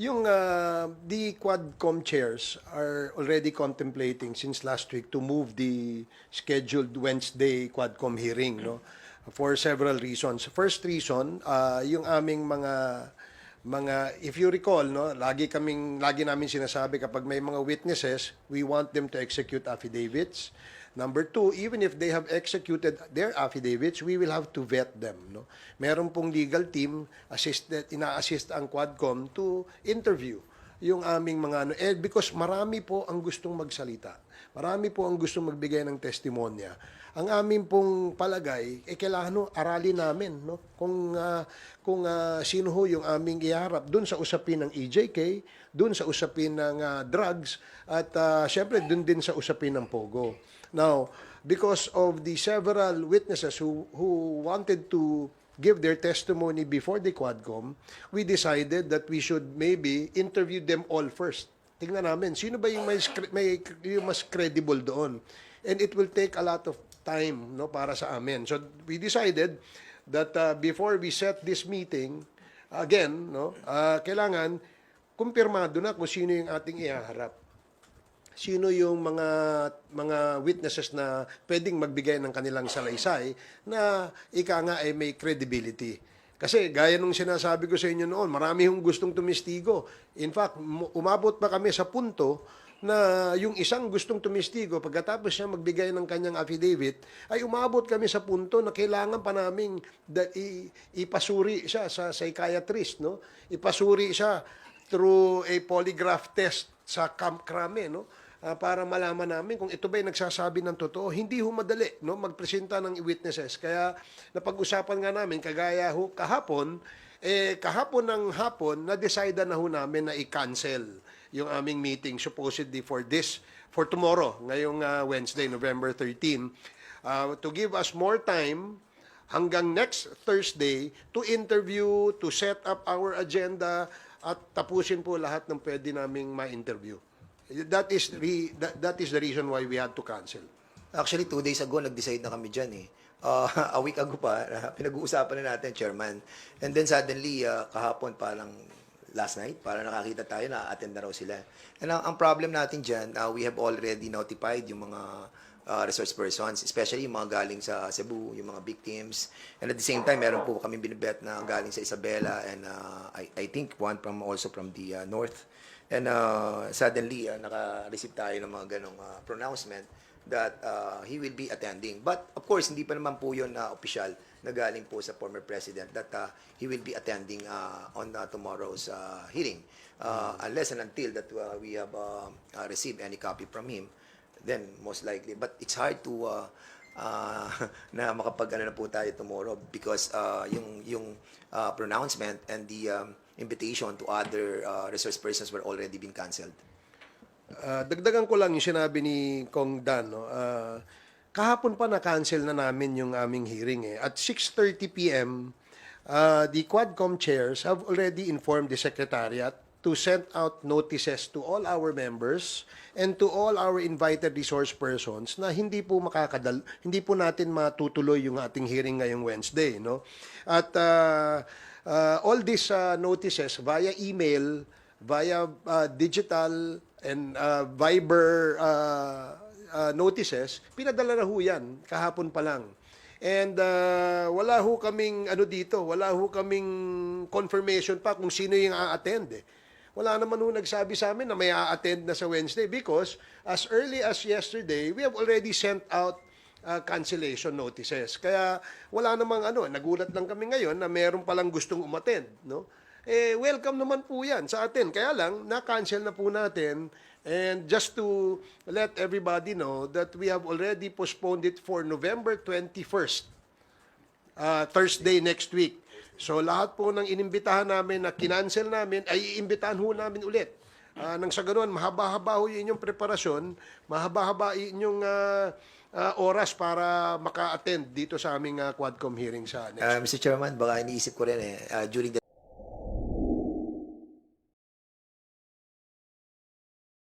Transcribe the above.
The Quadcom chairs are already contemplating since last week to move the scheduled Wednesday Quadcom hearing, no? For several reasons. First reason, yung aming if you recall, no, lagi namin sinasabi kapag may mga witnesses, we want them to execute affidavits. Number two, even if they have executed their affidavits, we will have to vet them. No? Meron pong legal team, ina-assist ang Quadcom to interview yung aming mga because marami po ang gustong magsalita. Marami po ang gustong magbigay ng testimonya. Ang aming pong palagay, kailangan aralin namin no? Kung sino ho yung aming iharap dun sa usapin ng EJK, dun sa usapin ng drugs, at syempre dun din sa usapin ng Pogo. Now, because of the several witnesses who wanted to give their testimony before the Quadcom, we decided that we should maybe interview them all first. Tingnan namin, sino ba yung yung mas credible doon? And it will take a lot of time no, para sa amin. So, we decided that before we set this meeting, again, no, kailangan kumpirmado na kung sino yung ating ihaharap. Sino yung mga witnesses na pwedeng magbigay ng kanilang salaysay na ika nga ay may credibility. Kasi gaya nung sinasabi ko sa inyo noon, marami hong gustong tumistigo. In fact, umabot pa kami sa punto na yung isang gustong tumistigo, pagkatapos siya magbigay ng kanyang affidavit, ay umabot kami sa punto na kailangan pa naming ipasuri siya sa psychiatrist, no? Ipasuri siya through a polygraph test sa Camp Crame, no? Para malaman namin kung ito ba'y nagsasabi ng totoo. Hindi ho madali, no? Magpresenta ng witnesses. Kaya napag-usapan nga namin, kagaya ho kahapon, kahapon ng hapon, na-decide na ho namin na i-cancel yung aming meeting supposedly for tomorrow, ngayong Wednesday, November 13, to give us more time hanggang next Thursday to interview, to set up our agenda, at tapusin po lahat ng pwede naming ma-interview. That is the reason why we had to cancel. Actually, 2 days ago, nag-decide na kami dyan eh. A week ago pa, pinag-uusapan na natin, Chairman. And then suddenly, kahapon, parang last night, parang nakakita tayo na attend na raw sila. And ang problem natin dyan, we have already notified yung mga resource persons, especially yung mga galing sa Cebu, yung mga victims. And at the same time, meron po kami binibet na galing sa Isabela and I think one also from the north. And suddenly, naka-receive tayo ng mga ganong pronouncement that he will be attending. But of course, hindi pa naman po yun official na galing po sa former president that he will be attending on tomorrow's hearing. Unless and until that we have received any copy from him, then most likely. But it's hard to na makapag-ano na po tayo tomorrow because yung pronouncement and the invitation to other resource persons were already been canceled. Dagdagan ko lang yung sinabi ni Kong Dan. No? Kahapon pa na-cancel na namin yung aming hearing. At 6:30 p.m., the Quadcom chairs have already informed the Secretariat to send out notices to all our members and to all our invited resource persons na hindi po natin matutuloy yung ating hearing ngayong Wednesday, no? At all these notices via email, via digital and Viber notices, pinadala na ho yan kahapon pa lang. And wala ho kaming wala ho kaming confirmation pa kung sino yung a-attend. Wala naman ho nagsabi sa amin na may a-attend na sa Wednesday because as early as yesterday, we have already sent out cancellation notices. Kaya wala namang nagulat lang kami ngayon na meron palang gustong umattend, no? Welcome naman po 'yan sa atin. Kaya lang na-cancel na po natin, and just to let everybody know that we have already postponed it for November 21st. Thursday next week. So lahat po ng inimbitahan namin na kinancel namin ay iimbitahan ho namin ulit. Nang sa ganoon, mahaba-haba ho yung inyong preparasyon, mahaba-haba inyong oras para maka-attend dito sa aming Quadcom hearing sa next week. Mr. Chairman, baka iniisip ko rin during the